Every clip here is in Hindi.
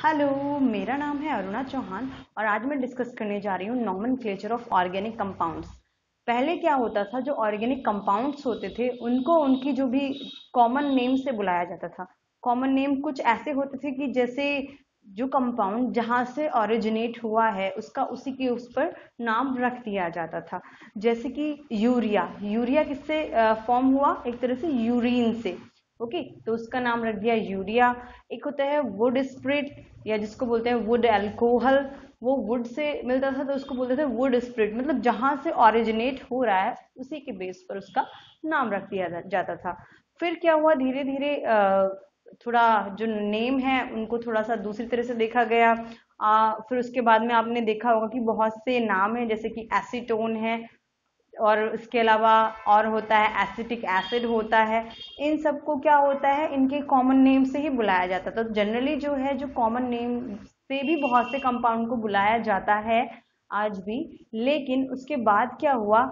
हेलो, मेरा नाम है अरुणा चौहान और आज मैं डिस्कस करने जा रही हूँ नॉमेनक्लेचर ऑफ ऑर्गेनिक कंपाउंड्स। पहले क्या होता था, जो ऑर्गेनिक कंपाउंड्स होते थे उनको उनकी जो भी कॉमन नेम से बुलाया जाता था। कॉमन नेम कुछ ऐसे होते थे कि जैसे जो कंपाउंड जहाँ से ओरिजिनेट हुआ है उसका उसी के उस पर नाम रख दिया जाता था। जैसे कि यूरिया, यूरिया किससे फॉर्म हुआ? एक तरह से यूरिन से। ओके, तो उसका नाम रख दिया यूरिया। एक होता है वुड स्प्रिट, या जिसको बोलते हैं वुड अल्कोहल, वो वुड से मिलता था तो उसको बोलते थे वुड स्प्रिट। मतलब जहां से ओरिजिनेट हो रहा है उसी के बेस पर उसका नाम रख दिया जाता था। फिर क्या हुआ, धीरे धीरे थोड़ा जो नेम है उनको थोड़ा सा दूसरी तरह से देखा गया। फिर उसके बाद में आपने देखा होगा कि बहुत से नाम हैं, जैसे कि एसीटोन है और इसके अलावा और होता है एसिटिक एसिड होता है। इन सबको क्या होता है, इनके कॉमन नेम से ही बुलाया जाता था। तो जनरली जो है, जो कॉमन नेम से भी बहुत से कंपाउंड को बुलाया जाता है आज भी। लेकिन उसके बाद क्या हुआ,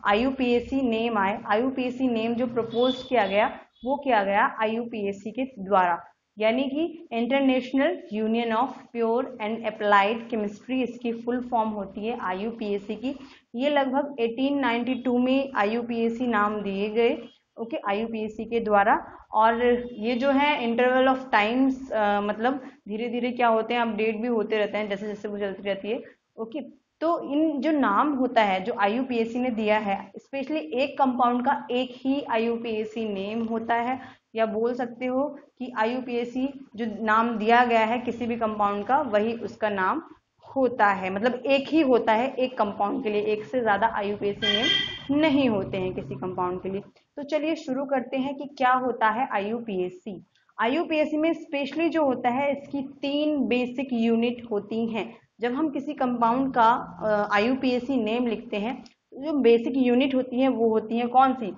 आईयूपीएसी नेम आए। आईयूपीएसी नेम जो प्रपोज किया गया वो किया गया आईयूपीएसी के द्वारा, यानी कि international union of pure and applied chemistry इसकी फुल फॉर्म होती है आईयूपीएसी की। ये लगभग 1892 में आईयूपीएसी नाम दिए गए, ओके, आईयूपीएसी के द्वारा। और ये जो है इंटरवल ऑफ टाइम्स, मतलब धीरे धीरे क्या होते हैं, अपडेट भी होते रहते हैं जैसे जैसे वो चलती रहती है। ओके, तो इन जो नाम होता है जो आईयूपीएसी ने दिया है, स्पेशली एक कंपाउंड का एक ही आईयूपीएसी नेम होता है, या बोल सकते हो कि आईयूपीएसी जो नाम दिया गया है किसी भी कंपाउंड का वही उसका नाम होता है। मतलब एक ही होता है एक कंपाउंड के लिए, एक से ज्यादा आईयूपीएसी नेम नहीं होते हैं किसी कंपाउंड के लिए। तो चलिए शुरू करते हैं कि क्या होता है आईयूपीएसी। आईयूपीएसी में स्पेशली जो होता है इसकी 3 बेसिक यूनिट होती हैं। जब हम किसी कंपाउंड का आईयूपीएसी नेम लिखते हैं, जो बेसिक यूनिट होती है वो होती है कौन सी?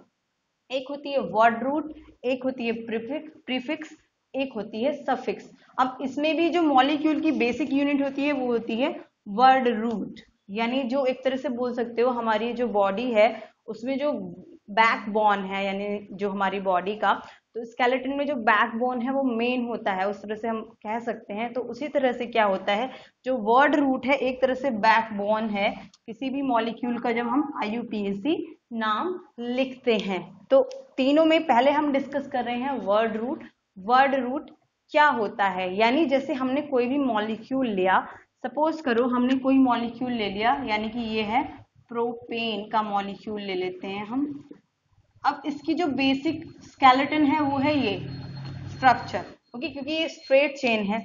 एक होती है वर्ड रूट, एक होती है प्रीफिक्स, एक होती है सफिक्स। अब इसमें भी जो मॉलिक्यूल की बेसिक यूनिट होती है वो होती है वर्ड रूट। यानी जो एक तरह से बोल सकते हो हमारी जो बॉडी है उसमें जो बैकबोन है, यानी जो हमारी बॉडी का, तो स्केलेटन में जो बैकबोन है वो मेन होता है, उस तरह से हम कह सकते हैं। तो उसी तरह से क्या होता है, जो वर्ड रूट है एक तरह से बैकबोन है किसी भी मॉलिक्यूल का जब हम आईयूपीएसी नाम लिखते हैं। तो तीनों में पहले हम डिस्कस कर रहे हैं वर्ड रूट। वर्ड रूट क्या होता है, यानी जैसे हमने कोई भी मॉलिक्यूल लिया, सपोज करो हमने कोई मॉलिक्यूल ले लिया, यानी कि ये है प्रोपेन का मॉलिक्यूल ले लेते हैं हम। अब इसकी जो बेसिक स्केलेटन है वो है ये स्ट्रक्चर, ओके, क्योंकि ये स्ट्रेट चेन है।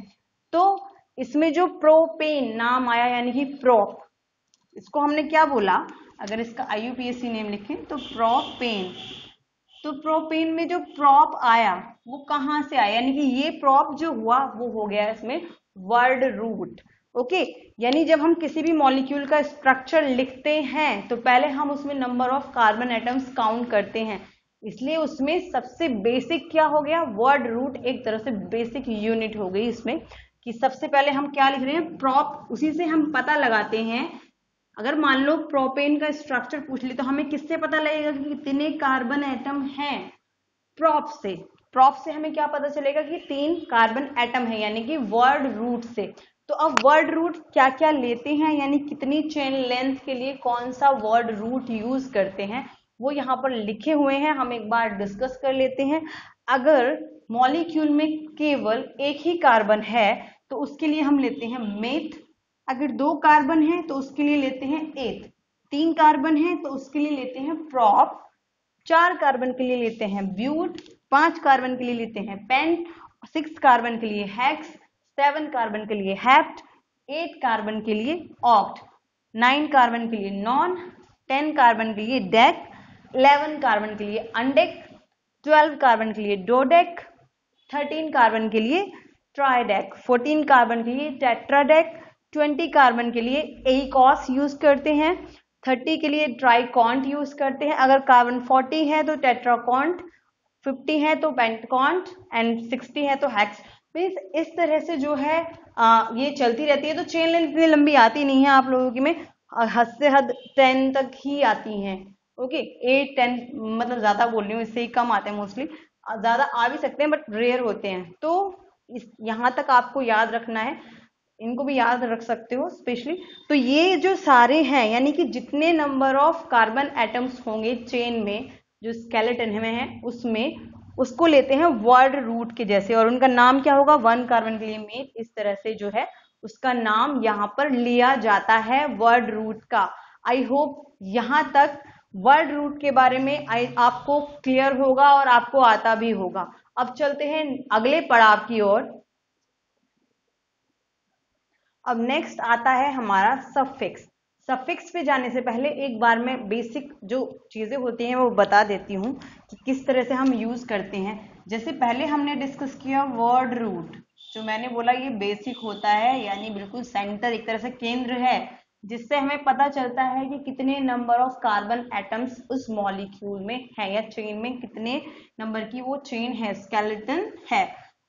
तो इसमें जो प्रोपेन नाम आया, यानी कि प्रोप, इसको हमने क्या बोला, अगर इसका आईयूपीएसी नेम लिखें तो प्रोपेन। तो प्रोपेन में जो प्रॉप आया वो कहाँ से आया, यानी कि ये प्रॉप जो हुआ वो हो गया इसमें वर्ड रूट। ओके, यानी जब हम किसी भी मॉलिक्यूल का स्ट्रक्चर लिखते हैं तो पहले हम उसमें number of carbon atoms count करते हैं, इसलिए उसमें सबसे बेसिक क्या हो गया, वर्ड रूट एक तरह से बेसिक यूनिट हो गई इसमें। कि सबसे पहले हम क्या लिख रहे हैं, प्रॉप, उसी से हम पता लगाते हैं। अगर मान लो प्रोपेन का स्ट्रक्चर पूछ ली तो हमें किससे पता लगेगा कि कितने कार्बन एटम हैं? प्रॉप से। प्रॉप से हमें क्या पता चलेगा कि 3 कार्बन एटम है, यानी कि वर्ड रूट से। तो अब वर्ड रूट क्या क्या लेते हैं, यानी कितनी चेन लेंथ के लिए कौन सा वर्ड रूट यूज करते हैं, वो यहाँ पर लिखे हुए हैं, हम एक बार डिस्कस कर लेते हैं। अगर मॉलिक्यूल में केवल एक ही कार्बन है तो उसके लिए हम लेते हैं मेथ। अगर 2 कार्बन है तो उसके लिए लेते हैं एथ। 3 कार्बन है तो उसके लिए लेते हैं प्रॉप। 4 कार्बन के लिए लेते हैं ब्यूट। 5 कार्बन के लिए लेते हैं पेंट। 6 कार्बन के लिए हेक्स। 7 कार्बन के लिए हेप्ट। 8 कार्बन के लिए ऑक्ट। 9 कार्बन के लिए नॉन। 10 कार्बन के लिए डेक। 11 कार्बन के लिए अनडेक। 12 कार्बन के लिए डोडेक। 13 कार्बन के लिए ट्राइडेक। 14 कार्बन के लिए टेट्राडेक। 20 कार्बन के लिए एइकॉस यूज करते हैं। 30 के लिए ट्राइकॉन्ट यूज करते हैं। अगर कार्बन 40 है तो टेट्राकॉन्ट, 50 है तो पेंटकॉन्ट एंड 60 है तो हेक्स। इस तरह से जो है ये चलती रहती है। तो चेन लेंथ इतनी लंबी आती नहीं है आप लोगों की में, हद से हद 10 तक ही आती हैं। ओके, 8 10 मतलब ज्यादा बोल रही हूँ, इससे ही कम आते हैं मोस्टली। ज्यादा आ भी सकते हैं बट रेयर होते हैं। तो यहाँ तक आपको याद रखना है, इनको भी याद रख सकते हो स्पेशली। तो ये जो सारे हैं, यानी कि जितने नंबर ऑफ कार्बन एटम्स होंगे चेन में, जो स्केलेटन में है उसमें, उसको लेते हैं वर्ड रूट के जैसे, और उनका नाम क्या होगा, 1 कार्बन के लिए मेन, इस तरह से जो है उसका नाम यहाँ पर लिया जाता है वर्ड रूट का। आई होप यहाँ तक वर्ड रूट के बारे में आपको क्लियर होगा और आपको आता भी होगा। अब चलते हैं अगले पड़ाव की ओर। अब नेक्स्ट आता है हमारा सफिक्स। सफिक्स पे जाने से पहले एक बार मैं बेसिक जो चीजें होती हैं वो बता देती हूँ कि किस तरह से हम यूज करते हैं। जैसे पहले हमने डिस्कस किया वर्ड रूट, जो मैंने बोला ये बेसिक होता है, यानी बिल्कुल सेंटर, एक तरह से केंद्र है, जिससे हमें पता चलता है कि कितने नंबर ऑफ कार्बन एटम्स उस मॉलिक्यूल में है, या चेन में कितने नंबर की वो चेन है, स्केलेटन है।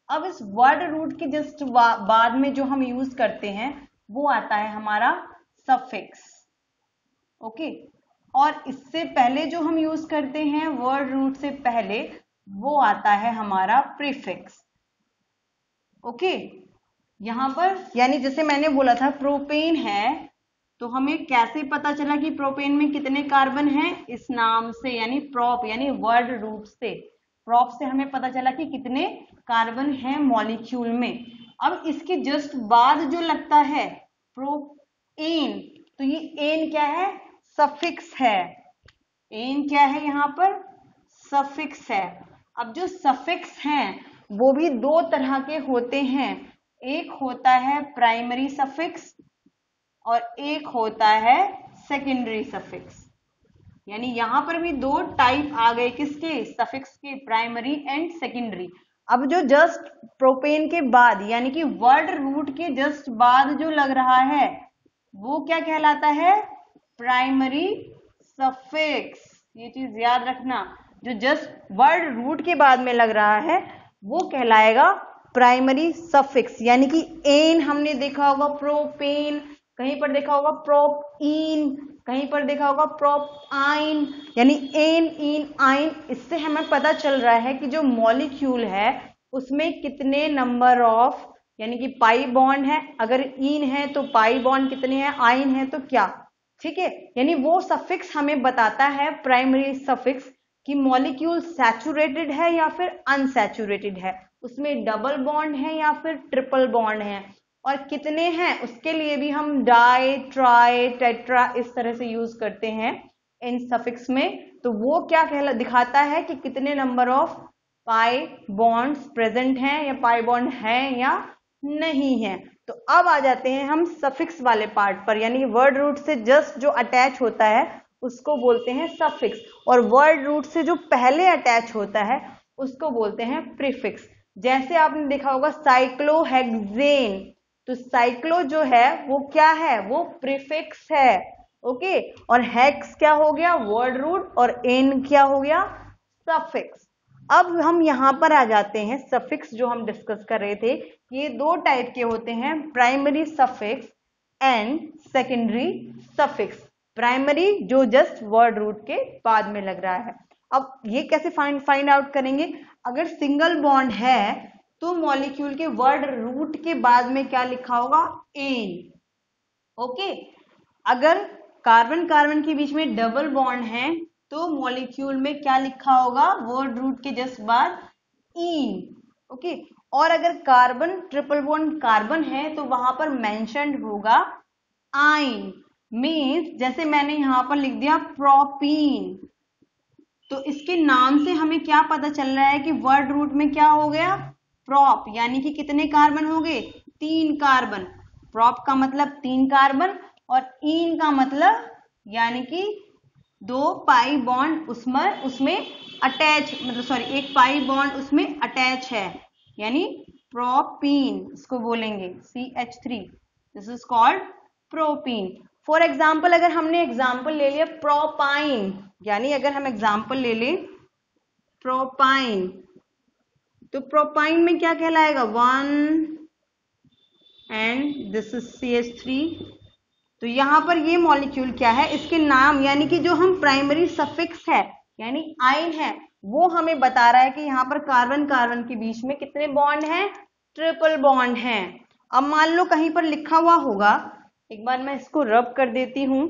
अब इस वर्ड रूट के जस्ट बाद में जो हम यूज करते हैं वो आता है हमारा सफिक्स। ओके, और इससे पहले जो हम यूज करते हैं वर्ड रूट से पहले, वो आता है हमारा प्रीफिक्स। ओके, यहां पर यानी जैसे मैंने बोला था प्रोपेन है, तो हमें कैसे पता चला कि प्रोपेन में कितने कार्बन हैं, इस नाम से, यानी प्रोप, यानी वर्ड रूट से, प्रोप से हमें पता चला कि कितने कार्बन हैं मॉलिक्यूल में। अब इसके जस्ट बाद जो लगता है प्रोपेन, तो ये एन क्या है, सफिक्स है। एन क्या है यहाँ पर, सफिक्स है। अब जो सफिक्स हैं वो भी दो तरह के होते हैं, एक होता है प्राइमरी सफिक्स और एक होता है सेकेंडरी सफिक्स। यानी यहां पर भी दो टाइप आ गए, किसके, सफिक्स के, प्राइमरी एंड सेकेंडरी। अब जो जस्ट प्रोपेन के बाद, यानी कि वर्ड रूट के जस्ट बाद जो लग रहा है वो क्या कहलाता है, प्राइमरी सफिक्स। ये चीज याद रखना, जो जस्ट वर्ड रूट के बाद में लग रहा है वो कहलाएगा प्राइमरी सफिक्स। यानी कि एन हमने देखा होगा प्रोपेन, कहीं पर देखा होगा प्रोपीन, कहीं पर देखा होगा प्रोपाइन, यानी एन, इन, आइन। इससे हमें पता चल रहा है कि जो मॉलिक्यूल है उसमें कितने नंबर ऑफ, यानी कि पाई बॉन्ड है, अगर इन है तो पाई बॉन्ड कितने हैं, आइन है तो क्या, ठीक है। यानी वो सफिक्स हमें बताता है, प्राइमरी सफिक्स, कि मॉलिक्यूल सैचुरेटेड है या फिर अनसैचुरेटेड है, उसमें डबल बॉन्ड है या फिर ट्रिपल बॉन्ड है, और कितने हैं उसके लिए भी हम डाई, ट्राई, टेट्रा इस तरह से यूज करते हैं इन सफिक्स में। तो वो क्या दिखाता है कि कितने number of pi bonds present हैं, या पाई बॉन्ड हैं या नहीं है। तो अब आ जाते हैं हम सफिक्स वाले पार्ट पर, यानी वर्ड रूट से जस्ट जो अटैच होता है उसको बोलते हैं सफिक्स, और वर्ड रूट से जो पहले अटैच होता है उसको बोलते हैं प्रीफिक्स। जैसे आपने देखा होगा साइक्लोहेक्सेन, तो साइक्लो जो है वो क्या है, वो प्रीफिक्स है। ओके, और हेक्स क्या हो गया, वर्ड रूट, और एन क्या हो गया, सफिक्स। अब हम यहां पर आ जाते हैं, सफिक्स जो हम डिस्कस कर रहे थे, ये दो टाइप के होते हैं, primary suffix and secondary suffix. Primary जो जस्ट वर्ड रूट के बाद में लग रहा है। अब ये कैसे फाइंड आउट करेंगे, अगर सिंगल बॉन्ड है तो मॉलिक्यूल के वर्ड रूट के बाद में क्या लिखा होगा, एन। ओके, अगर कार्बन कार्बन के बीच में डबल बॉन्ड है तो मॉलिक्यूल में क्या लिखा होगा, वर्ड रूट के जस्ट बाद इन। ओके, और अगर कार्बन ट्रिपल बॉन्ड कार्बन है तो वहां पर मेंशन्ड होगा आइन। मीन्स जैसे मैंने यहां पर लिख दिया प्रोपीन, तो इसके नाम से हमें क्या पता चल रहा है कि वर्ड रूट में क्या हो गया, प्रोप, यानी कि कितने कार्बन हो गए, 3 कार्बन। प्रोप का मतलब 3 कार्बन, और इन का मतलब यानी कि 2 पाई बॉन्ड उसमें अटैच, मतलब सॉरी 1 पाई बॉन्ड उसमें अटैच है, यानी प्रोपीन इसको बोलेंगे, CH3, this is called propene. For example, अगर हमने एग्जाम्पल ले लिया प्रोपाइन, यानी अगर हम एग्जाम्पल ले लें प्रोपाइन, तो प्रोपाइन में क्या कहलाएगा, 1 एंड दिस इज CH3। तो यहां पर ये मॉलिक्यूल क्या है, इसके नाम, यानी कि जो हम प्राइमरी सफिक्स है यानी आइन है, वो हमें बता रहा है कि यहाँ पर कार्बन कार्बन के बीच में कितने बॉन्ड हैं, ट्रिपल बॉन्ड हैं। अब मान लो कहीं पर लिखा हुआ होगा, एक बार मैं इसको रब कर देती हूं।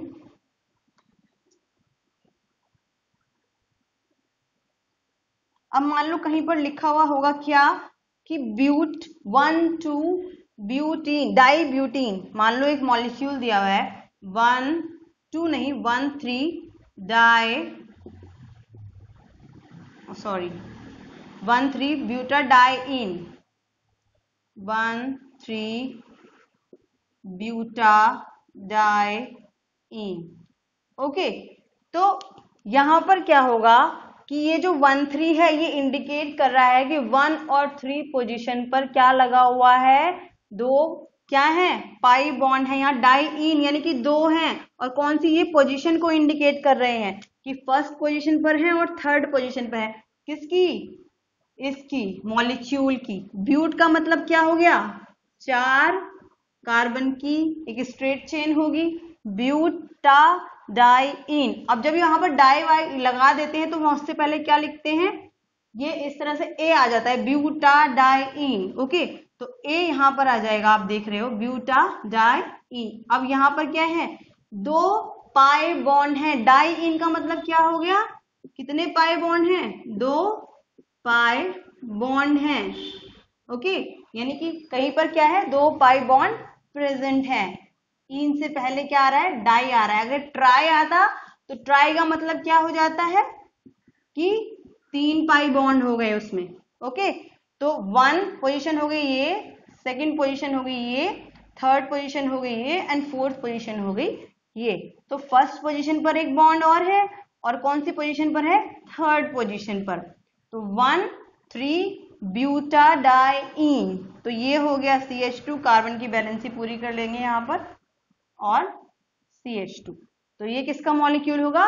अब मान लो कहीं पर लिखा हुआ होगा क्या कि ब्यूट 1,2 ब्यूटीन डाई ब्यूटीन, मान लो एक मॉलिक्यूल दिया हुआ है 1,2 नहीं 1,3 डाई 1,3 ब्यूटाडाइइन 1,3 ब्यूटाडाइइन। ओके, तो यहां पर क्या होगा कि ये जो 1,3 है ये इंडिकेट कर रहा है कि 1 और 3 पोजीशन पर क्या लगा हुआ है, दो क्या है पाई बॉन्ड है, यहाँ डाइइन यानी कि दो हैं। और कौन सी, ये पोजीशन को इंडिकेट कर रहे हैं कि फर्स्ट पोजीशन पर है और थर्ड पोजीशन पर है। किसकी, इसकी मॉलिक्यूल की। ब्यूट का मतलब क्या हो गया, 4 कार्बन की एक स्ट्रेट चेन होगी, ब्यूटाडाइइन। अब जब यहाँ पर डाई वाई लगा देते हैं तो हम उससे पहले क्या लिखते हैं, ये इस तरह से ए आ जाता है ब्यूटाडाइइन। ओके, तो ए यहां पर आ जाएगा, आप देख रहे हो ब्यूटाडाइइन। अब यहां पर क्या है, 2 पाई बॉन्ड है। डाइइन का मतलब क्या हो गया, कितने पाई बॉन्ड हैं, 2 पाई बॉन्ड हैं। ओके, यानी कि कहीं पर क्या है, 2 पाई बॉन्ड प्रेजेंट है। इन से पहले क्या आ रहा है, डाई आ रहा है। अगर ट्राई आता तो ट्राई का मतलब क्या हो जाता है कि 3 पाई बॉन्ड हो गए उसमें। ओके, तो 1 पोजीशन हो गई ये, सेकंड पोजीशन हो गई ये, थर्ड पोजीशन हो गई ये एंड फोर्थ पोजीशन हो गई ये। तो फर्स्ट पोजीशन पर एक बॉन्ड और है, और कौन सी पोजीशन पर है, थर्ड पोजीशन पर। तो 1,3 ब्यूटाडाइइन, तो ये हो गया CH2, कार्बन की बैलेंसी पूरी कर लेंगे यहाँ पर, और CH2। तो ये किसका मॉलिक्यूल होगा,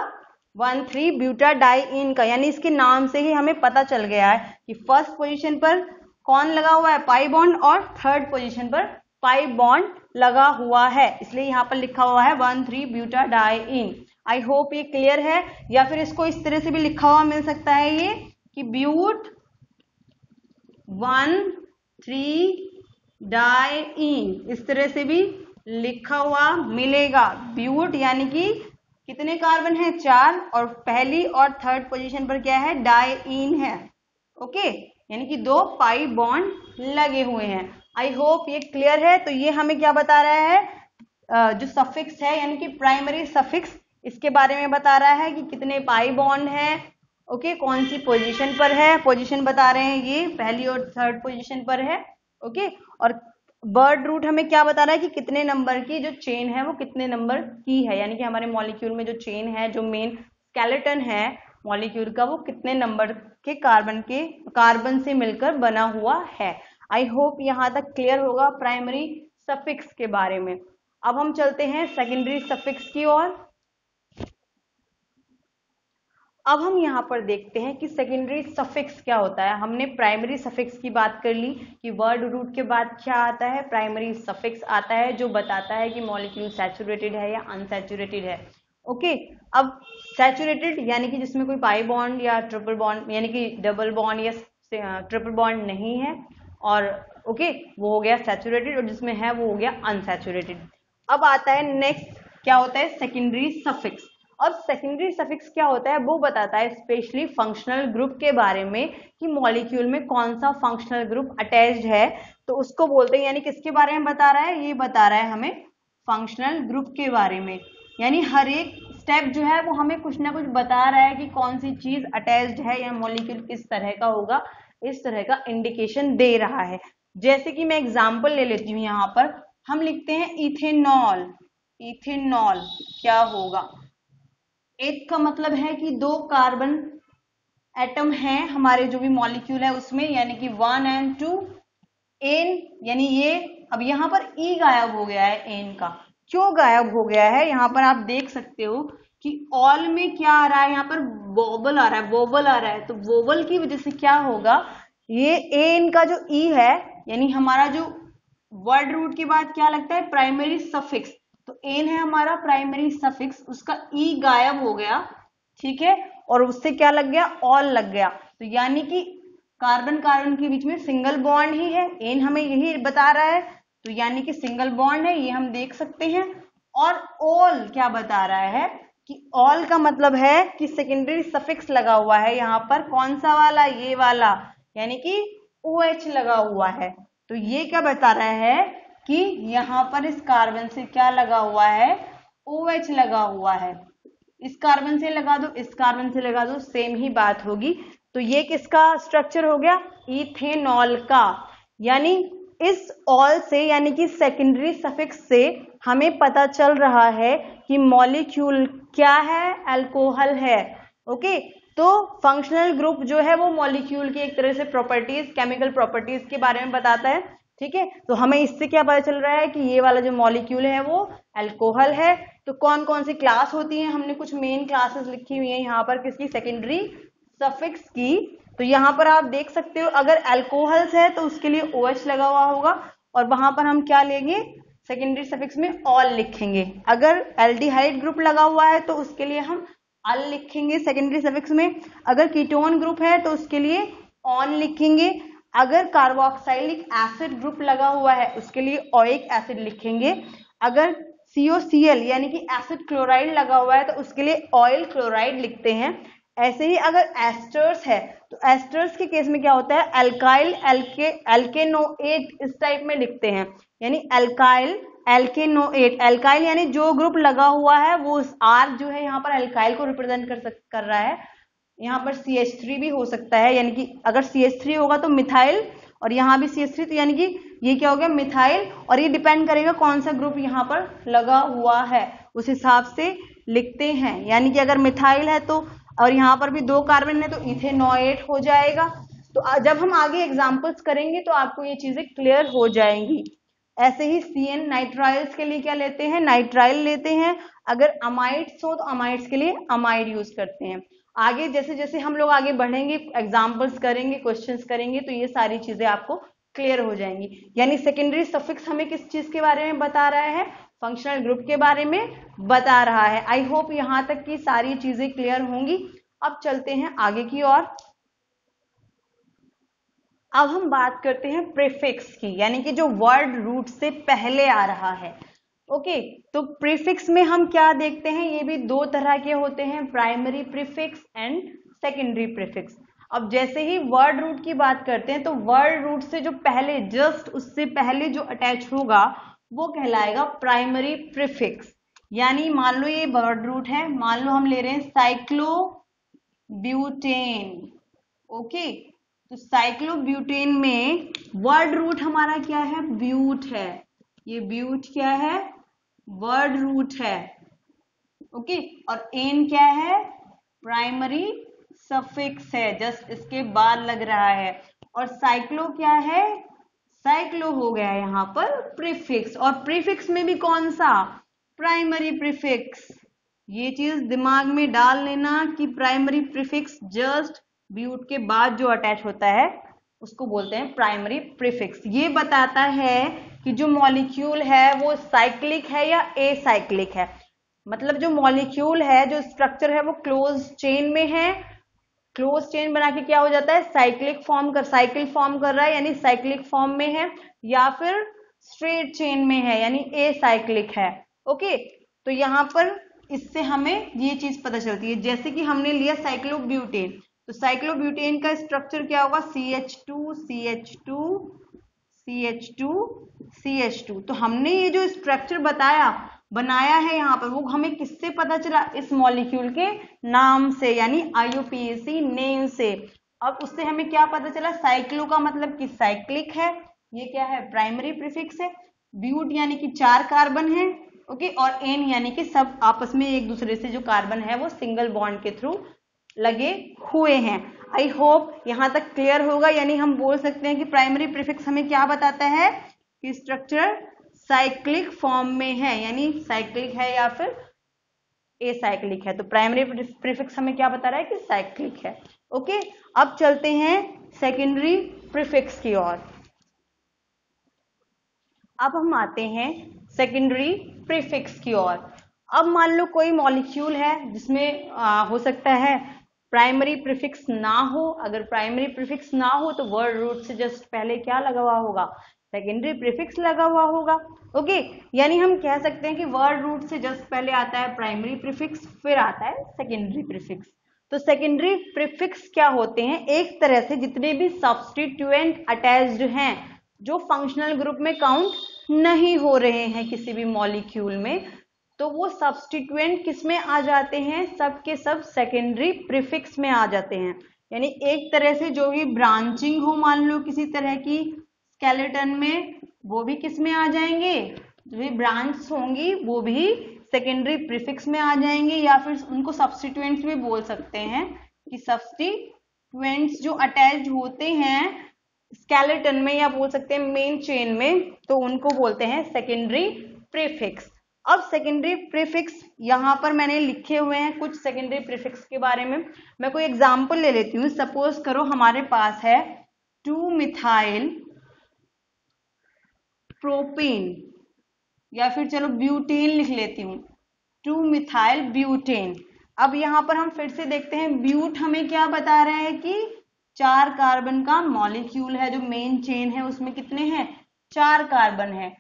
1,3 ब्यूटाडाइइन का। यानी इसके नाम से ही हमें पता चल गया है कि फर्स्ट पोजीशन पर कौन लगा हुआ है, पाई बॉन्ड, और थर्ड पोजीशन पर पाई बॉन्ड लगा हुआ है, इसलिए यहाँ पर लिखा हुआ है 1,3 ब्यूटाडाइइन। आई होप ये क्लियर है। या फिर इसको इस तरह से भी लिखा हुआ मिल सकता है ये कि ब्यूट 1,3 डाइइन, इस तरह से भी लिखा हुआ मिलेगा। ब्यूट यानी कि कितने कार्बन है, 4, और पहली और थर्ड पोजीशन पर क्या है, डाइइन है। ओके, यानी कि 2 पाई बॉन्ड लगे हुए हैं। आई होप ये क्लियर है। तो ये हमें क्या बता रहा है, जो सफिक्स है यानी कि प्राइमरी सफिक्स, इसके बारे में बता रहा है कि कितने पाई बॉन्ड है। ओके, कौन सी पोजीशन पर है, पोजीशन बता रहे हैं ये पहली और थर्ड पोजीशन पर है। ओके, और बर्ड रूट हमें क्या बता रहा है कि कितने नंबर की जो चेन है वो कितने नंबर की है, यानी कि हमारे मॉलिक्यूल में जो चेन है, जो मेन स्केलेटन है मॉलिक्यूल का, वो कितने नंबर के कार्बन से मिलकर बना हुआ है। आई होप यहां तक क्लियर होगा प्राइमरी सफिक्स के बारे में। अब हम चलते हैं सेकेंडरी सफिक्स की ओर। अब हम यहाँ पर देखते हैं कि सेकेंडरी सफिक्स क्या होता है। हमने प्राइमरी सफिक्स की बात कर ली कि वर्ड रूट के बाद क्या आता है, प्राइमरी सफिक्स आता है जो बताता है कि मॉलिक्यूल सैचुरेटेड है या अनसैचुरेटेड है। ओके, अब सैचुरेटेड यानी कि जिसमें कोई पाई बॉन्ड या ट्रिपल बॉन्ड यानी कि डबल बॉन्ड या ट्रिपल बॉन्ड नहीं है, और ओके वो हो गया सैचुरेटेड, और जिसमें है वो हो गया अनसैचुरेटेड। अब आता है नेक्स्ट, क्या होता है सेकेंडरी सफिक्स। और सेकेंडरी सफिक्स क्या होता है, वो बताता है स्पेशली फंक्शनल ग्रुप के बारे में कि मॉलिक्यूल में कौन सा फंक्शनल ग्रुप अटैच्ड है, तो उसको बोलते हैं। यानी किसके बारे में बता रहा है, ये बता रहा है हमें फंक्शनल ग्रुप के बारे में। यानी हर एक स्टेप जो है वो हमें कुछ ना कुछ बता रहा है कि कौन सी चीज अटैच्ड है या मॉलिक्यूल किस तरह का होगा, इस तरह का इंडिकेशन दे रहा है। जैसे कि मैं एग्जाम्पल ले लेती हूँ, यहाँ पर हम लिखते हैं इथेनॉल। इथेनॉल क्या होगा, एक का मतलब है कि 2 कार्बन एटम है हमारे जो भी मॉलिक्यूल है उसमें, यानी कि 1 and 2। एन यानी ये, अब यहाँ पर ई गायब हो गया है, एन का क्यों गायब हो गया है, यहाँ पर आप देख सकते हो कि ऑल में क्या आ रहा है, यहाँ पर वोवल आ रहा है, वोवल आ रहा है। तो वोवल की वजह से क्या होगा, ये एन का जो ई है यानी हमारा जो वर्ड रूट के बाद क्या लगता है, प्राइमरी सफिक्स, तो एन है हमारा प्राइमरी सफिक्स, उसका ई गायब हो गया, ठीक है, और उससे क्या लग गया, ऑल लग गया। तो यानी कि कार्बन कार्बन के बीच में सिंगल बॉन्ड ही है, एन हमें यही बता रहा है, तो यानी कि सिंगल बॉन्ड है, ये हम देख सकते हैं। और ऑल क्या बता रहा है कि ऑल का मतलब है कि सेकेंडरी सफिक्स लगा हुआ है यहाँ पर, कौन सा वाला, ये वाला, यानी कि OH लगा हुआ है। तो ये क्या बता रहा है कि यहाँ पर इस कार्बन से क्या लगा हुआ है, OH लगा हुआ है। इस कार्बन से लगा दो, इस कार्बन से लगा दो, सेम ही बात होगी। तो ये किसका स्ट्रक्चर हो गया, इथेनॉल का। यानी इस ऑल से, यानी कि सेकेंडरी सफिक्स से हमें पता चल रहा है कि मॉलिक्यूल क्या है, अल्कोहल है। ओके, तो फंक्शनल ग्रुप जो है वो मॉलिक्यूल की एक तरह से प्रॉपर्टीज, केमिकल प्रॉपर्टीज के बारे में बताता है। ठीक है, तो हमें इससे क्या पता चल रहा है कि ये वाला जो मॉलिक्यूल है वो अल्कोहल है। तो कौन कौन सी क्लास होती है, हमने कुछ मेन क्लासेस लिखी हुई है यहाँ पर किसकी, सेकेंडरी सफिक्स की। तो यहाँ पर आप देख सकते हो, अगर अल्कोहल्स है तो उसके लिए OH लगा हुआ होगा, और वहां पर हम क्या लेंगे, सेकेंडरी सफिक्स में ऑल लिखेंगे। अगर एल्डिहाइड ग्रुप लगा हुआ है तो उसके लिए हम अल लिखेंगे सेकेंडरी सफिक्स में। अगर कीटोन ग्रुप है तो उसके लिए ऑन लिखेंगे। अगर कार्बोक्सिलिक एसिड ग्रुप लगा हुआ है उसके लिए ओइक एसिड लिखेंगे। अगर COCl यानी कि एसिड क्लोराइड लगा हुआ है तो उसके लिए ऑयल क्लोराइड लिखते हैं। ऐसे ही अगर एस्टर्स है तो एस्टर्स के केस में क्या होता है, अल्काइल एल्केनोएट इस टाइप में लिखते हैं, यानी अल्काइल एल्केनोएट। अल्काइल यानी जो ग्रुप लगा हुआ है वो R जो है यहाँ पर अल्काइल को रिप्रेजेंट कर रहा है। यहाँ पर CH3 भी हो सकता है, यानी कि अगर CH3 होगा तो मिथाइल, और यहाँ भी CH3, तो यानी कि ये क्या हो गया, मिथाइल। और ये डिपेंड करेगा कौन सा ग्रुप यहाँ पर लगा हुआ है, उस हिसाब से लिखते हैं। यानी कि अगर मिथाइल है तो, और यहाँ पर भी 2 कार्बन है तो इथेनोएट हो जाएगा। तो जब हम आगे एग्जाम्पल्स करेंगे तो आपको ये चीजें क्लियर हो जाएंगी। ऐसे ही CN नाइट्राइल्स के लिए क्या लेते हैं, नाइट्राइल लेते हैं। अगर अमाइड्स हो तो अमाइड्स के लिए अमाइड यूज करते हैं। आगे जैसे जैसे हम लोग आगे बढ़ेंगे, एग्जाम्पल्स करेंगे, क्वेश्चंस करेंगे, तो ये सारी चीजें आपको क्लियर हो जाएंगी। यानी सेकेंडरी सफिक्स हमें किस चीज के बारे में बता रहा है, फंक्शनल ग्रुप के बारे में बता रहा है। आई होप यहां तक की सारी चीजें क्लियर होंगी। अब चलते हैं आगे की ओर। अब हम बात करते हैं प्रीफिक्स की, यानी कि जो वर्ड रूट से पहले आ रहा है। ओके, तो प्रीफिक्स में हम क्या देखते हैं, ये भी 2 तरह के होते हैं, primary prefix and secondary prefix. अब जैसे ही वर्ड रूट की बात करते हैं तो वर्ड रूट से जो पहले, जस्ट उससे पहले जो अटैच होगा वो कहलाएगा प्राइमरी प्रीफिक्स। यानी मान लो ये वर्ड रूट है, मान लो हम ले रहे हैं साइक्लोब्यूटेन। ओके, तो साइक्लोब्यूटेन में वर्ड रूट हमारा क्या है, ब्यूट है। ये ब्यूट क्या है, वर्ड रूट है। ओके, और एन क्या है, प्राइमरी सफिक्स है, जस्ट इसके बाद लग रहा है। और साइक्लो क्या है, साइक्लो हो गया यहाँ पर प्रीफिक्स। और प्रीफिक्स में भी कौन सा, प्राइमरी प्रीफिक्स। ये चीज दिमाग में डाल लेना कि प्राइमरी प्रीफिक्स जस्ट ब्यूट के बाद जो अटैच होता है उसको बोलते हैं प्राइमरी प्रीफिक्स। ये बताता है कि जो मॉलिक्यूल है वो साइक्लिक है या एसाइक्लिक है। मतलब जो मॉलिक्यूल है, जो स्ट्रक्चर है वो क्लोज चेन में है, क्लोज चेन बना के क्या हो जाता है, साइकिल फॉर्म कर रहा है, यानी साइक्लिक फॉर्म में है, या फिर स्ट्रेट चेन में है यानी एसाइक्लिक है। ओके, तो यहाँ पर इससे हमें ये चीज पता चलती है। जैसे कि हमने लिया साइक्लोब्यूटेन, तो साइक्लोब्यूटेन का स्ट्रक्चर क्या होगा, CH2 CH2 CH2 CH2। तो हमने ये जो स्ट्रक्चर बनाया है यहाँ पर, वो हमें किससे पता चला, इस मॉलिक्यूल के नाम से, यानी IUPAC नेम से। अब उससे हमें क्या पता चला, साइक्लो का मतलब कि साइक्लिक है, ये क्या है, प्राइमरी प्रीफिक्स है। ब्यूट यानी कि 4 कार्बन है। ओके, और एन यानी कि सब आपस में एक दूसरे से जो कार्बन है वो सिंगल बॉन्ड के थ्रू लगे हुए हैं। आई होप यहां तक क्लियर होगा। यानी हम बोल सकते हैं कि प्राइमरी प्रीफिक्स हमें क्या बताता है कि स्ट्रक्चर साइक्लिक फॉर्म में है, यानी साइक्लिक है या फिर एसाइक्लिक है। तो प्राइमरी प्रीफिक्स हमें क्या बता रहा है कि साइक्लिक है। ओके, अब चलते हैं सेकेंडरी प्रीफिक्स की ओर। अब हम आते हैं सेकेंडरी प्रीफिक्स की ओर। अब मान लो कोई मॉलिक्यूल है जिसमें हो सकता है प्राइमरी प्रीफिक्स ना हो, अगर प्राइमरी प्रीफिक्स ना हो तो वर्ड रूट से जस्ट पहले क्या लगा हुआ होगा, सेकेंडरी प्रीफिक्स लगा हुआ होगा। ओके, यानी हम कह सकते हैं कि वर्ड रूट से जस्ट पहले आता है प्राइमरी प्रीफिक्स, फिर आता है सेकेंडरी प्रीफिक्स। तो सेकेंडरी प्रीफिक्स क्या होते हैं, एक तरह से जितने भी सब्स्टिट्यूएंट अटैच्ड हैं जो फंक्शनल ग्रुप में काउंट नहीं हो रहे हैं किसी भी मॉलिक्यूल में, तो वो सब्स्टिट्यूएंट किस में आ जाते हैं, सब के सब सेकेंडरी प्रीफिक्स में आ जाते हैं। यानी एक तरह से जो भी ब्रांचिंग हो मान लो किसी तरह की स्केलेटन में, वो भी किस में आ जाएंगे, जो भी ब्रांच होंगी वो भी सेकेंडरी प्रीफिक्स में आ जाएंगे, या फिर उनको सब्स्टिट्यूएंट्स भी बोल सकते हैं कि सब्स्टिट्यूएंट्स जो अटैच्ड होते हैं स्केलेटन में या बोल सकते हैं मेन चेन में, तो उनको बोलते हैं सेकेंडरी प्रीफिक्स। अब सेकेंडरी प्रीफिक्स यहाँ पर मैंने लिखे हुए हैं कुछ सेकेंडरी प्रीफिक्स के बारे में। मैं कोई एग्जांपल ले लेती हूँ। सपोज करो हमारे पास है 2-मिथाइल प्रोपेन, या फिर चलो ब्यूटेन लिख लेती हूँ, 2-मिथाइल ब्यूटेन। अब यहाँ पर हम फिर से देखते हैं, ब्यूट हमें क्या बता रहा है कि 4 कार्बन का मॉलिक्यूल है, जो मेन चेन है उसमें कितने हैं, 4 कार्बन है।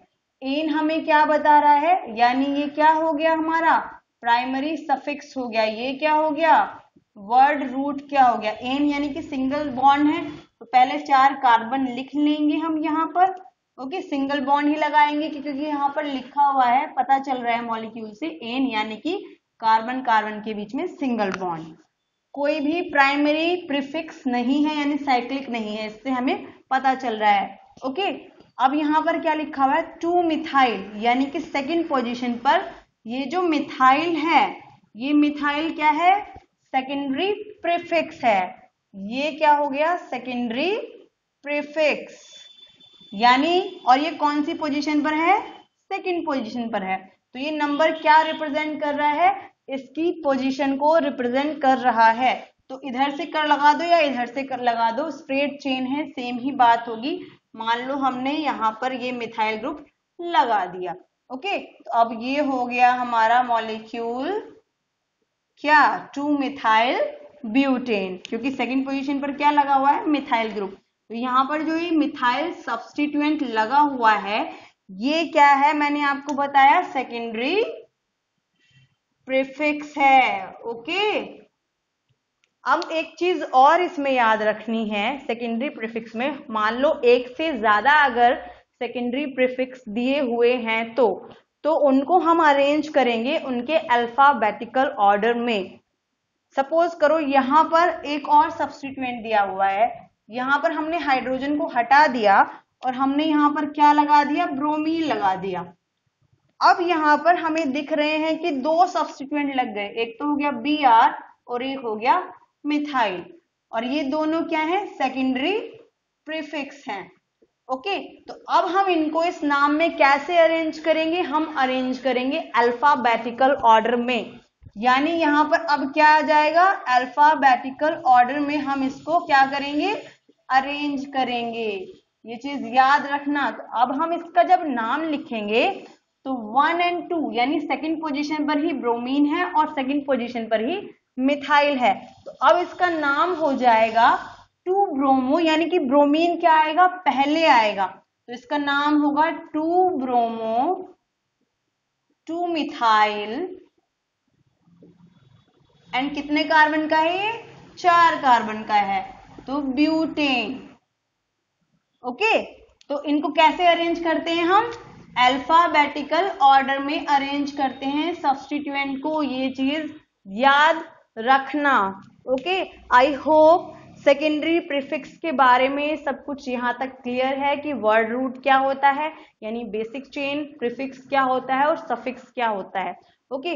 एन हमें क्या बता रहा है, यानी ये क्या हो गया हमारा प्राइमरी सफिक्स हो गया, ये क्या हो गया वर्ड रूट क्या हो गया, एन यानी कि सिंगल बॉन्ड है, तो पहले 4 कार्बन लिख लेंगे हम यहाँ पर। ओके, सिंगल बॉन्ड ही लगाएंगे क्योंकि यहाँ पर लिखा हुआ है, पता चल रहा है मॉलिक्यूल से, एन यानी कि कार्बन कार्बन के बीच में सिंगल बॉन्ड। कोई भी प्राइमरी प्रीफिक्स नहीं है यानी साइक्लिक नहीं है, इससे हमें पता चल रहा है। ओके, अब यहाँ पर क्या लिखा हुआ है, 2-मिथाइल, यानी कि सेकंड पोजीशन पर ये जो मिथाइल है, ये मिथाइल क्या है, सेकेंडरी प्रीफिक्स है। ये क्या हो गया, सेकेंडरी प्रीफिक्स, यानी और ये कौन सी पोजीशन पर है, सेकंड पोजीशन पर है। तो ये नंबर क्या रिप्रेजेंट कर रहा है, इसकी पोजीशन को रिप्रेजेंट कर रहा है। तो इधर से कर लगा दो या इधर से कर लगा दो, स्ट्रेट चेन है, सेम ही बात होगी। मान लो हमने यहाँ पर ये मिथाइल ग्रुप लगा दिया। ओके, तो अब ये हो गया हमारा मॉलिक्यूल क्या, 2-मिथाइल ब्यूटेन, क्योंकि सेकंड पोजीशन पर क्या लगा हुआ है, मिथाइल ग्रुप। तो यहाँ पर जो ये मिथाइल सब्स्टिट्यूएंट लगा हुआ है, ये क्या है, मैंने आपको बताया सेकेंडरी प्रीफिक्स है। ओके, अब एक चीज और इसमें याद रखनी है, सेकेंडरी प्रीफिक्स में मान लो एक से ज्यादा अगर सेकेंडरी प्रीफिक्स दिए हुए हैं तो उनको हम अरेंज करेंगे उनके अल्फाबेटिकल ऑर्डर में। सपोज करो यहाँ पर एक और सब्स्टिट्यूएंट दिया हुआ है, यहाँ पर हमने हाइड्रोजन को हटा दिया और हमने यहाँ पर क्या लगा दिया, ब्रोमीन लगा दिया। अब यहाँ पर हमें दिख रहे हैं कि 2 सब्स्टिट्यूएंट लग गए, एक तो हो गया Br और एक हो गया मिथाइल, और ये दोनों क्या है, सेकेंडरी प्रीफिक्स हैं। ओके, तो अब हम इनको इस नाम में कैसे अरेंज करेंगे, हम अरेंज करेंगे अल्फाबेटिकल ऑर्डर में। यानी यहाँ पर अब क्या आ जाएगा, अल्फाबेटिकल ऑर्डर में हम इसको क्या करेंगे, अरेंज करेंगे। ये चीज याद रखना। तो अब हम इसका जब नाम लिखेंगे तो 1 और 2 यानी सेकंड पोजीशन पर ही ब्रोमीन है और सेकंड पोजीशन पर ही मिथाइल है, तो अब इसका नाम हो जाएगा 2 ब्रोमो, यानी कि ब्रोमीन क्या आएगा, पहले आएगा, तो इसका नाम होगा 2 ब्रोमो 2 मिथाइल एंड कितने कार्बन का है, ये 4 कार्बन का है, तो ब्यूटेन। ओके, तो इनको कैसे अरेंज करते हैं हम, अल्फाबेटिकल ऑर्डर में अरेंज करते हैं सब्स्टिट्यूएंट को, ये चीज याद रखना। Okay, I hope secondary prefix के बारे में सब कुछ यहाँ तक क्लियर है कि वर्ड रूट क्या होता है, यानी बेसिक चेन, प्रीफिक्स क्या होता है और सफिक्स क्या होता है। ओके,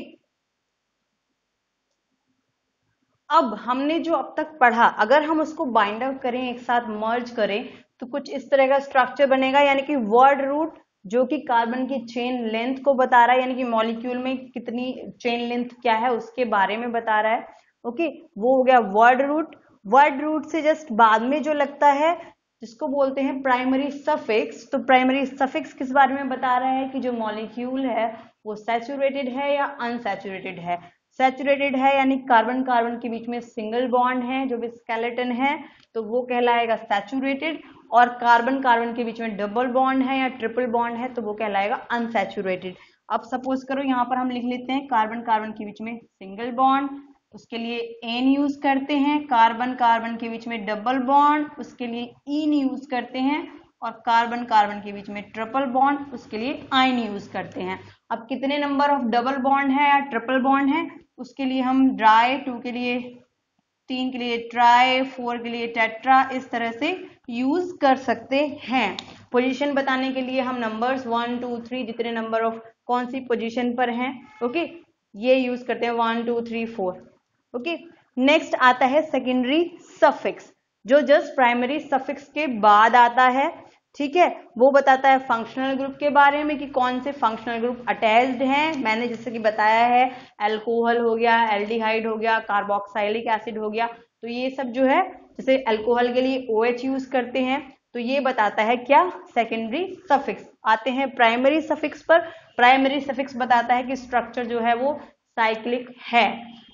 अब हमने जो अब तक पढ़ा अगर हम उसको बाइंड अप करें, एक साथ मर्ज करें, तो कुछ इस तरह का स्ट्रक्चर बनेगा, यानी कि वर्ड रूट जो कि कार्बन की चेन लेंथ को बता रहा है, यानी कि मॉलिक्यूल में कितनी चेन लेंथ क्या है उसके बारे में बता रहा है। ओके, वो हो गया वर्ड रूट। वर्ड रूट से जस्ट बाद में जो लगता है जिसको बोलते हैं प्राइमरी सफिक्स, तो प्राइमरी सफिक्स किस बारे में बता रहा है कि जो मॉलिक्यूल है वो सैचुरेटेड है या अनसैचुरेटेड है। सैचुरेटेड है यानी कार्बन कार्बन के बीच में सिंगल बॉन्ड है जो भी स्केलेटन है तो वो कहलाएगा सैचुरेटेड, और कार्बन कार्बन के बीच में डबल बॉन्ड है या ट्रिपल बॉन्ड है तो वो कहलाएगा अनसैचुरेटेड। अब सपोज करो यहाँ पर हम लिख लेते हैं कार्बन कार्बन के बीच में सिंगल बॉन्ड, उसके लिए एन यूज करते हैं, कार्बन कार्बन के बीच में डबल बॉन्ड उसके लिए इन यूज करते हैं, और कार्बन कार्बन के बीच में ट्रिपल बॉन्ड उसके लिए आइन यूज करते हैं। अब कितने नंबर ऑफ डबल बॉन्ड है या ट्रिपल बॉन्ड है उसके लिए हम ड्राई, 2 के लिए, 3 के लिए ट्राई, 4 के लिए टेट्रा, इस तरह से यूज कर सकते हैं। पोजीशन बताने के लिए हम नंबर्स 1 2 3 जितने नंबर ऑफ कौन सी पोजीशन पर हैं ओके ये यूज करते हैं 1 2 3 4 ओके। नेक्स्ट आता है सेकेंडरी सफिक्स जो जस्ट प्राइमरी सफिक्स के बाद आता है, ठीक है। वो बताता है फंक्शनल ग्रुप के बारे में कि कौन से फंक्शनल ग्रुप अटैच्ड हैं। मैंने जैसे कि बताया है अल्कोहल हो गया, एल्डिहाइड हो गया, कार्बोक्सिलिक एसिड हो गया, तो ये सब जो है जैसे अल्कोहल के लिए OH यूज करते हैं तो ये बताता है क्या, सेकेंडरी सफिक्स। आते हैं प्राइमरी सफिक्स पर। प्राइमरी सफिक्स बताता है कि स्ट्रक्चर जो है वो साइक्लिक है।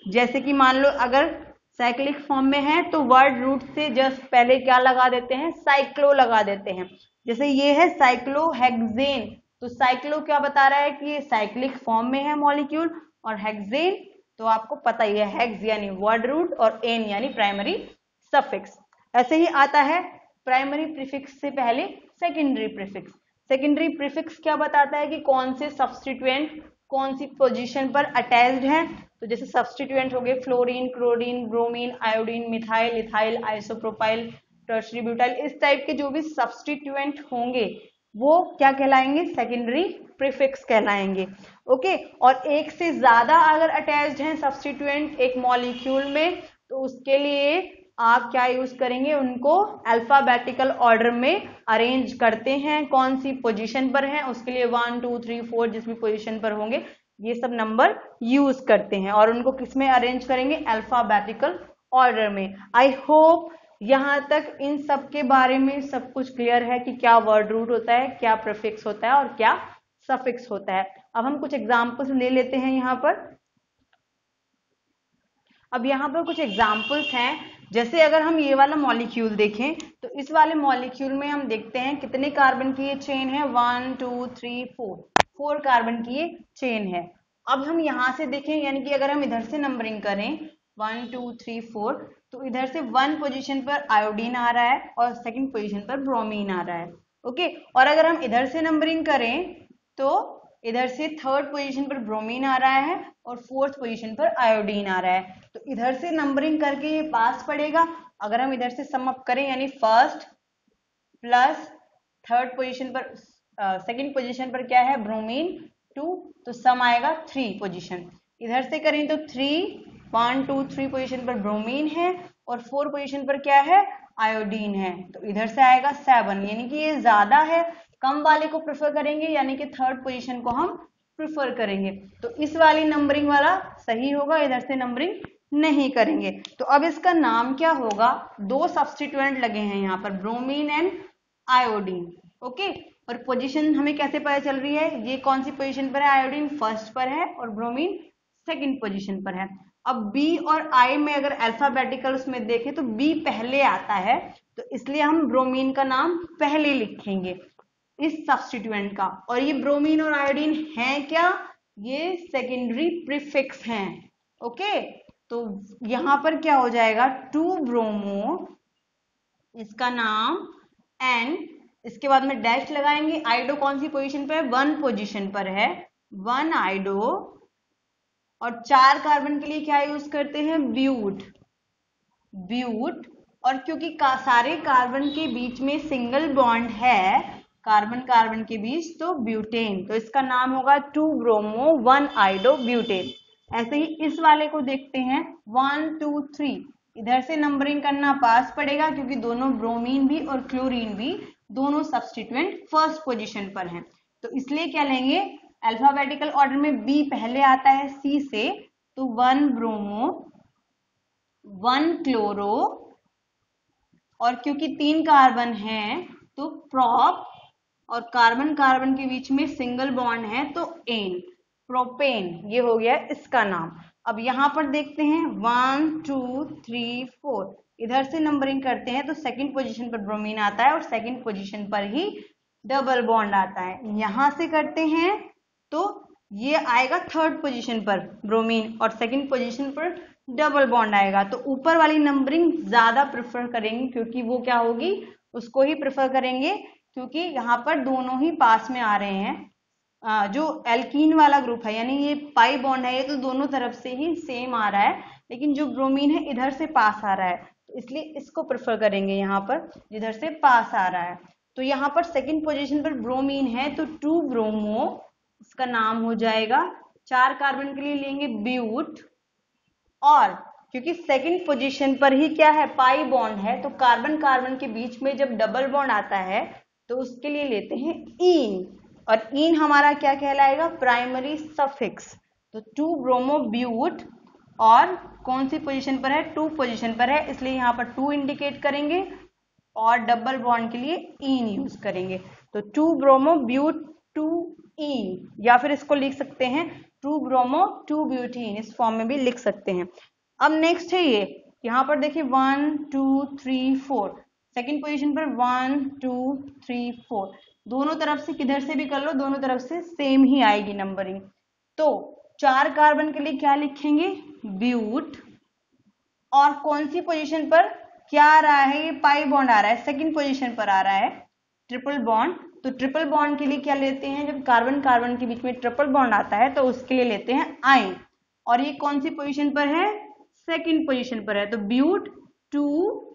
जैसे कि मान लो अगर साइक्लिक फॉर्म में है तो वर्ड रूट से जस्ट पहले क्या लगा देते हैं, साइक्लो लगा देते हैं। जैसे ये है साइक्लोहेक्सेन, तो साइक्लो क्या बता रहा है कि ये साइक्लिक फॉर्म में है मॉलिक्यूल, और हेक्सेन तो आपको पता ही है हेक्स यानी वर्ड रूट और एन यानी प्राइमरी सफिक्स। ऐसे ही आता है प्राइमरी प्रीफिक्स से पहले सेकेंडरी प्रीफिक्स। सेकेंडरी प्रीफिक्स क्या बताता है कि कौन से सब्स्टिट्यूएंट कौन सी पोजीशन पर अटैच्ड है। तो जैसे सब्स्टिट्यूएंट हो गए fluorine, chlorine, bromine, iodine, methyl, ethyl, isopropyl, tertiary butyl, इस टाइप के जो भी सब्स्टिट्यूएंट होंगे वो क्या कहलाएंगे, सेकेंडरी प्रीफिक्स कहलाएंगे ओके। और एक से ज्यादा अगर अटैच्ड हैं सब्स्टिट्यूएंट एक मॉलिक्यूल में तो उसके लिए आप क्या यूज करेंगे, उनको अल्फाबेटिकल ऑर्डर में अरेंज करते हैं, कौन सी पोजीशन पर हैं उसके लिए 1 2 3 4 जिस भी पोजीशन पर होंगे ये सब नंबर यूज करते हैं, और उनको किस में अरेंज करेंगे, अल्फाबेटिकल ऑर्डर में। आई होप यहाँ तक इन सब के बारे में सब कुछ क्लियर है कि क्या वर्ड रूट होता है, क्या प्रीफिक्स होता है और क्या सफिक्स होता है। अब हम कुछ एग्जाम्पल्स ले लेते हैं यहाँ पर। अब यहाँ पर कुछ एग्जाम्पल्स हैं, जैसे अगर हम ये वाला मॉलिक्यूल देखें तो इस वाले मॉलिक्यूल में हम देखते हैं कितने कार्बन की ये चेन है, 1 2 3 4 कार्बन की ये चेन है। अब हम यहाँ से देखें यानी कि अगर हम इधर से नंबरिंग करें 1 2 3 4 तो इधर से 1 पोजीशन पर आयोडीन आ रहा है और सेकंड पोजीशन पर ब्रोमीन आ रहा है ओके। और अगर हम इधर से नंबरिंग करें तो इधर से 3rd पोजीशन पर ब्रोमीन आ रहा है और 4th पोजीशन पर आयोडीन आ रहा है। तो इधर से नंबरिंग करके ये पास पड़ेगा। अगर हम इधर से सम अप करें यानी 1st प्लस 3rd पोजीशन पर सेकंड पोजीशन पर क्या है ब्रोमीन 2 तो सम आएगा 3 पोजीशन। इधर से करें तो 1 2 3 पोजीशन पर ब्रोमीन है और 4 पोजीशन पर क्या है आयोडीन है, तो इधर से आएगा 7 यानी कि ये ज्यादा है, कम वाले को प्रेफर करेंगे यानी कि 3rd पोजीशन को हम प्रेफर करेंगे। तो इस वाली नंबरिंग वाला सही होगा, इधर से नंबरिंग नहीं करेंगे। तो अब इसका नाम क्या होगा, 2 सब्स्टिट्यूएंट लगे हैं यहाँ पर ब्रोमीन एंड आयोडीन ओके। और पोजीशन हमें कैसे पता चल रही है, ये कौन सी पोजीशन पर है, आयोडीन 1st पर है और ब्रोमीन 2nd पोजीशन पर है। अब B और I में अगर अल्फाबेटिकल उसमें देखें तो B पहले आता है तो इसलिए हम ब्रोमीन का नाम पहले लिखेंगे इस सब्स्टिट्यूएंट का। और ये ब्रोमीन और आयोडीन है क्या, ये सेकेंडरी प्रीफिक्स हैं ओके। तो यहां पर क्या हो जाएगा 2 ब्रोमो इसका नाम एंड इसके बाद में डैश लगाएंगे। आइडो कौन सी पोजीशन पर है, 1 पोजीशन पर है 1 आइडो। और 4 कार्बन के लिए क्या यूज करते हैं ब्यूट। और क्योंकि सारे कार्बन के बीच में सिंगल बॉन्ड है कार्बन कार्बन के बीच तो ब्यूटेन, तो इसका नाम होगा 2 ब्रोमो 1 आइडो ब्यूटेन। ऐसे ही इस वाले को देखते हैं 1 2 3 इधर से नंबरिंग करना पास पड़ेगा क्योंकि दोनों ब्रोमीन भी और क्लोरीन भी दोनों सब्स्टिट्यूएंट 1st पोजीशन पर हैं, तो इसलिए क्या लेंगे अल्फाबेटिकल ऑर्डर में B पहले आता है C से, तो 1 ब्रोमो 1 क्लोरो और क्योंकि 3 कार्बन है तो प्रोप और कार्बन कार्बन के बीच में सिंगल बॉन्ड है तो एन प्रोपेन, ये हो गया इसका नाम। अब यहाँ पर देखते हैं 1 2 3 4, इधर से नंबरिंग करते हैं तो सेकंड पोजीशन पर ब्रोमीन आता है और सेकंड पोजीशन पर ही डबल बॉन्ड आता है। यहाँ से करते हैं तो ये आएगा थर्ड पोजीशन पर ब्रोमीन और सेकंड पोजीशन पर डबल बॉन्ड आएगा। तो ऊपर वाली नंबरिंग ज्यादा प्रेफर करेंगे क्योंकि वो क्या होगी, उसको ही प्रेफर करेंगे क्योंकि यहाँ पर दोनों ही पास में आ रहे हैं। जो एल्कीन वाला ग्रुप है यानी ये पाई बॉन्ड है, ये तो दोनों तरफ से ही सेम आ रहा है, लेकिन जो ब्रोमीन है इधर से पास आ रहा है, तो इसलिए इसको प्रेफर करेंगे यहाँ पर जिधर से पास आ रहा है। तो यहाँ पर सेकंड पोजीशन पर ब्रोमीन है तो 2 ब्रोमो इसका नाम हो जाएगा। 4 कार्बन के लिए लेंगे ब्यूट, और क्योंकि सेकंड पोजीशन पर ही क्या है, पाई बॉन्ड है, तो कार्बन कार्बन के बीच में जब डबल बॉन्ड आता है तो उसके लिए लेते हैं ईन, और ईन हमारा क्या कहलाएगा, प्राइमरी सफिक्स। तो 2 ब्रोमो ब्यूट, और कौन सी पोजीशन पर है, 2 पोजीशन पर है, इसलिए यहाँ पर 2 इंडिकेट करेंगे और डबल बॉन्ड के लिए ईन यूज करेंगे। तो 2 ब्रोमो ब्यूट 2 ईन, या फिर इसको लिख सकते हैं 2 ब्रोमो 2 ब्यूटीन, इस फॉर्म में भी लिख सकते हैं। अब नेक्स्ट है ये, यहाँ पर देखिए 1 2 3 4, सेकेंड पोजीशन पर 1 2 3 4, दोनों तरफ से किधर से भी कर लो दोनों तरफ से सेम ही आएगी नंबरिंग। तो 4 कार्बन के लिए क्या लिखेंगे, ब्यूट, और कौन सी पोजीशन पर क्या आ रहा है, ये पाई बॉन्ड आ रहा है, सेकंड पोजीशन पर आ रहा है ट्रिपल बॉन्ड। तो ट्रिपल बॉन्ड के लिए क्या लेते हैं, जब कार्बन कार्बन के बीच में ट्रिपल बॉन्ड आता है तो उसके लिए लेते हैं आइन, और ये कौन सी पोजीशन पर है, सेकंड पोजीशन पर है, तो ब्यूट 2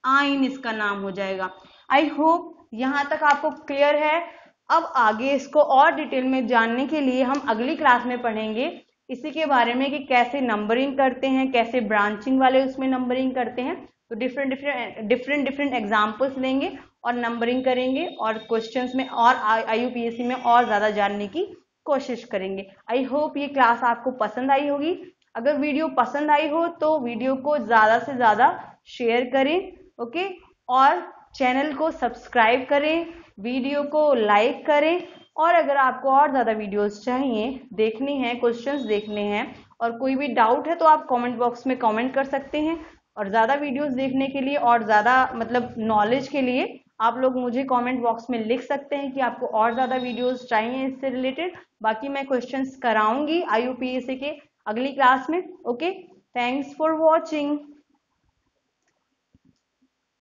आइन इसका नाम हो जाएगा। आई होप यहाँ तक आपको क्लियर है। अब आगे इसको और डिटेल में जानने के लिए हम अगली क्लास में पढ़ेंगे इसी के बारे में कि कैसे नंबरिंग करते हैं, कैसे ब्रांचिंग वाले उसमें नंबरिंग करते हैं। तो डिफरेंट एग्जाम्पल्स लेंगे और नंबरिंग करेंगे और क्वेश्चंस में और IUPAC में और ज्यादा जानने की कोशिश करेंगे। आई होप ये क्लास आपको पसंद आई होगी। अगर वीडियो पसंद आई हो तो वीडियो को ज्यादा से ज्यादा शेयर करें, ओके, और चैनल को सब्सक्राइब करें, वीडियो को लाइक करें, और अगर आपको और ज़्यादा वीडियोस चाहिए, देखनी है, क्वेश्चंस देखने हैं और कोई भी डाउट है तो आप कमेंट बॉक्स में कमेंट कर सकते हैं। और ज़्यादा वीडियोस देखने के लिए और ज़्यादा मतलब नॉलेज के लिए आप लोग मुझे कमेंट बॉक्स में लिख सकते हैं कि आपको और ज़्यादा वीडियोस चाहिए इससे रिलेटेड। बाकी मैं क्वेश्चंस कराऊंगी IUPAC के अगली क्लास में। Okay, thanks for watching.